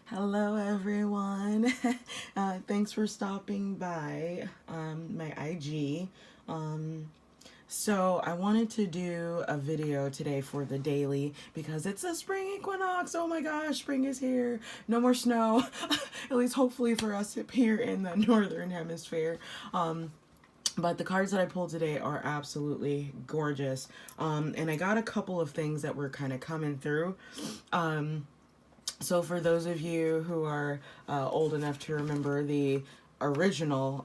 Hello, everyone. Thanks for stopping by my IG. Um, so, I wanted to do a video today for the daily because it's a spring equinox. Oh my gosh, spring is here. No more snow, at least hopefully for us up here in the northern hemisphere. But the cards that I pulled today are absolutely gorgeous. And I got a couple of things that were kind of coming through. So for those of you who are old enough to remember the original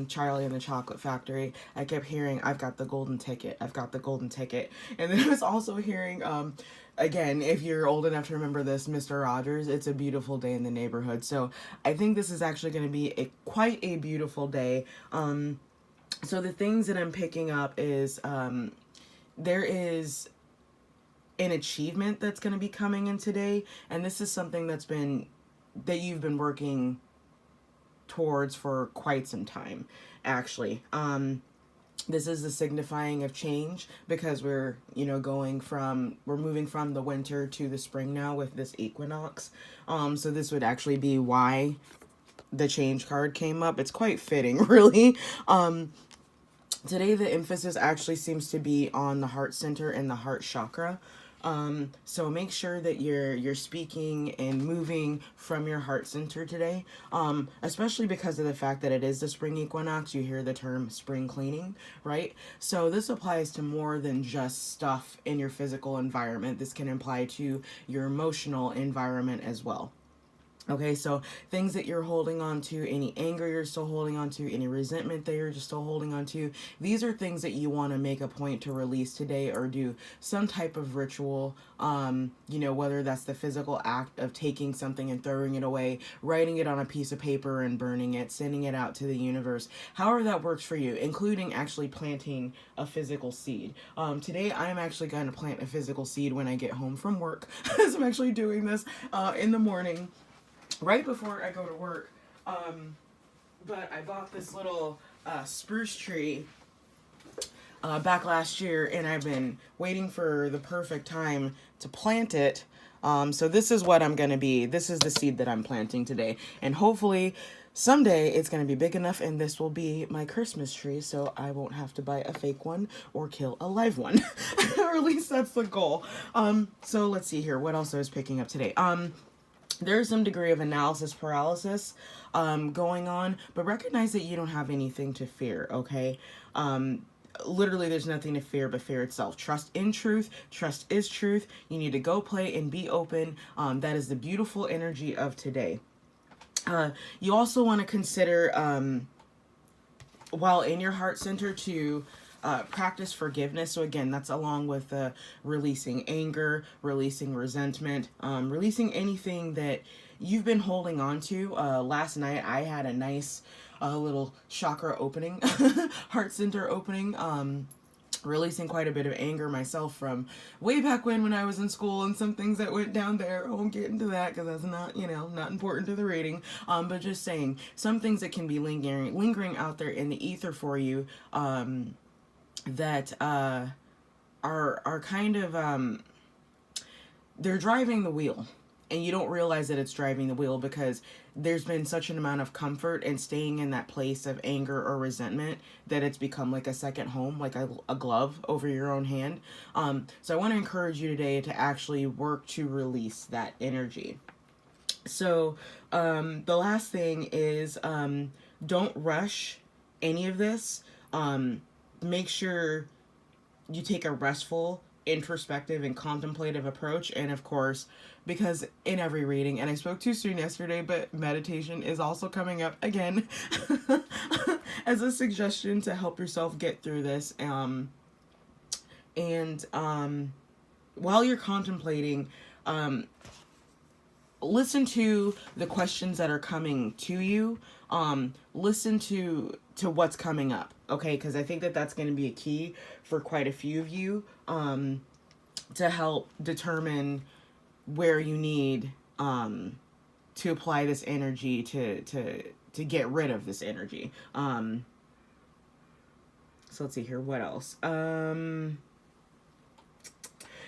Charlie and the Chocolate Factory, I kept hearing, I've got the golden ticket, I've got the golden ticket. And then I was also hearing, again, if you're old enough to remember this, Mr. Rogers, it's a beautiful day in the neighborhood. So I think this is actually going to be quite a beautiful day. So the things that I'm picking up is there is an achievement that's going to be coming in today, and this is something that you've been working towards for quite some time, actually. This is the signifying of change because we're moving from the winter to the spring now with this equinox. So this would actually be why the change card came up. It's quite fitting, really. Today the emphasis actually seems to be on the heart center and the heart chakra. So make sure that you're speaking and moving from your heart center today, especially because of the fact that it is the spring equinox. You hear the term spring cleaning, right? So this applies to more than just stuff in your physical environment. This can apply to your emotional environment as well. Okay, so things that you're holding on to, any anger you're still holding on to, any resentment that you're just still holding on to, these are things that you want to make a point to release today or do some type of ritual, whether that's the physical act of taking something and throwing it away, writing it on a piece of paper and burning it, sending it out to the universe, however that works for you, including actually planting a physical seed. Today, I'm actually going to plant a physical seed when I get home from work, as I'm actually doing this in the morning right before I go to work. But I bought this little spruce tree back last year, and I've been waiting for the perfect time to plant it. So this is what I'm going to be. This is the seed that I'm planting today. And hopefully someday it's going to be big enough and this will be my Christmas tree, so I won't have to buy a fake one or kill a live one. Or at least that's the goal. So let's see here. What else I was picking up today? There's some degree of analysis paralysis going on, but recognize that you don't have anything to fear, okay? Literally, there's nothing to fear but fear itself. Trust in truth. Trust is truth. You need to go play and be open. That is the beautiful energy of today. You also want to consider, while in your heart center, to practice forgiveness. So again, that's along with releasing anger, releasing resentment, releasing anything that you've been holding on to. Last night I had a nice little chakra opening, heart center opening. Releasing quite a bit of anger myself from way back when I was in school and some things that went down there. I won't get into that because that's not, not important to the reading. But just saying some things that can be lingering out there in the ether for you. That are kind of they're driving the wheel, and you don't realize that it's driving the wheel because there's been such an amount of comfort in staying in that place of anger or resentment that it's become like a second home, like a glove over your own hand. So I want to encourage you today to actually work to release that energy. So the last thing is don't rush any of this. Make sure you take a restful, introspective, and contemplative approach. And of course, because in every reading, and I spoke too soon yesterday, but meditation is also coming up again as a suggestion to help yourself get through this. While you're contemplating, listen to the questions that are coming to you. Listen to what's coming up, okay? Because I think that that's going to be a key for quite a few of you to help determine where you need to apply this energy to get rid of this energy. So let's see here. What else?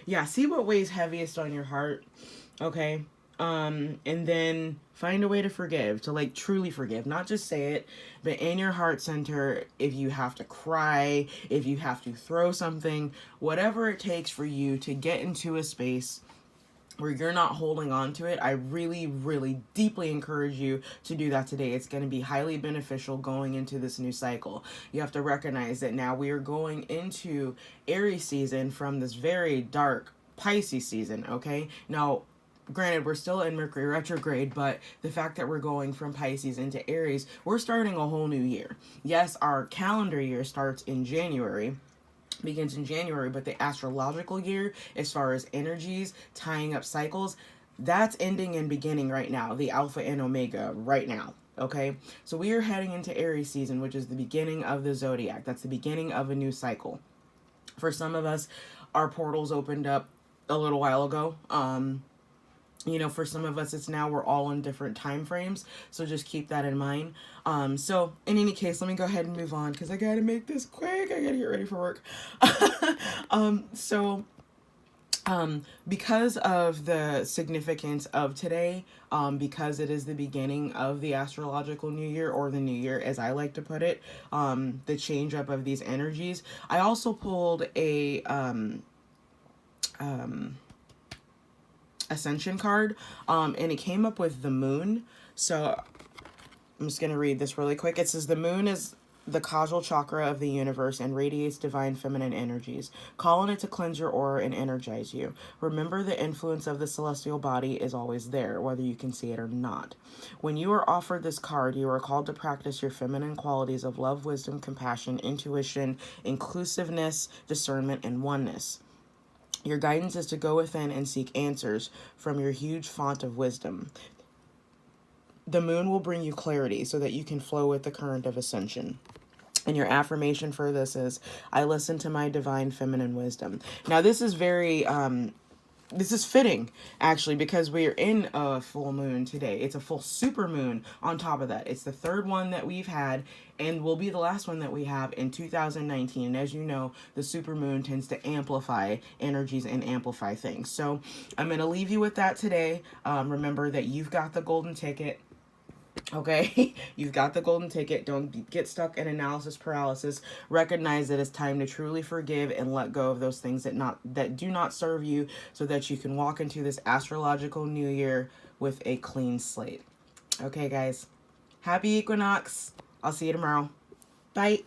Yeah, see what weighs heaviest on your heart, okay? And then find a way to forgive, to like truly forgive, not just say it, but in your heart center. If you have to cry, if you have to throw something, whatever it takes for you to get into a space where you're not holding on to it, I really, really deeply encourage you to do that today. It's going to be highly beneficial going into this new cycle. You have to recognize that now we are going into Aries season from this very dark Pisces season, okay? Now, granted, we're still in Mercury retrograde, but the fact that we're going from Pisces into Aries, we're starting a whole new year. Yes, our calendar year starts in January, begins in January, but the astrological year, as far as energies, tying up cycles, that's ending and beginning right now, the Alpha and Omega right now. Okay, so we are heading into Aries season, which is the beginning of the zodiac. That's the beginning of a new cycle. For some of us, our portals opened up a little while ago. For some of us, it's now we're all in different time frames, so just keep that in mind. So in any case, let me go ahead and move on because I gotta make this quick. I gotta get ready for work. So because of the significance of today, because it is the beginning of the astrological new year, or the new year as I like to put it, the change up of these energies, I also pulled a ascension card, and it came up with the moon. So I'm just going to read this really quick. It says the moon is the causal chakra of the universe and radiates divine feminine energies. Call on it to cleanse your aura and energize you. Remember, the influence of the celestial body is always there, whether you can see it or not. When you are offered this card, you are called to practice your feminine qualities of love, wisdom, compassion, intuition, inclusiveness, discernment, and oneness. Your guidance is to go within and seek answers from your huge font of wisdom. The moon will bring you clarity so that you can flow with the current of ascension. And your affirmation for this is, I listen to my divine feminine wisdom. Now, this is very, this is fitting, actually, because we are in a full moon today. It's a full super moon on top of that. It's the third one that we've had and will be the last one that we have in 2019. And as you know, the super moon tends to amplify energies and amplify things. So I'm going to leave you with that today. Remember that you've got the golden ticket. Okay, you've got the golden ticket. Don't get stuck in analysis paralysis. Recognize that it's time to truly forgive and let go of those things that do not serve you, so that you can walk into this astrological new year with a clean slate. Okay, guys. Happy equinox. I'll see you tomorrow. Bye.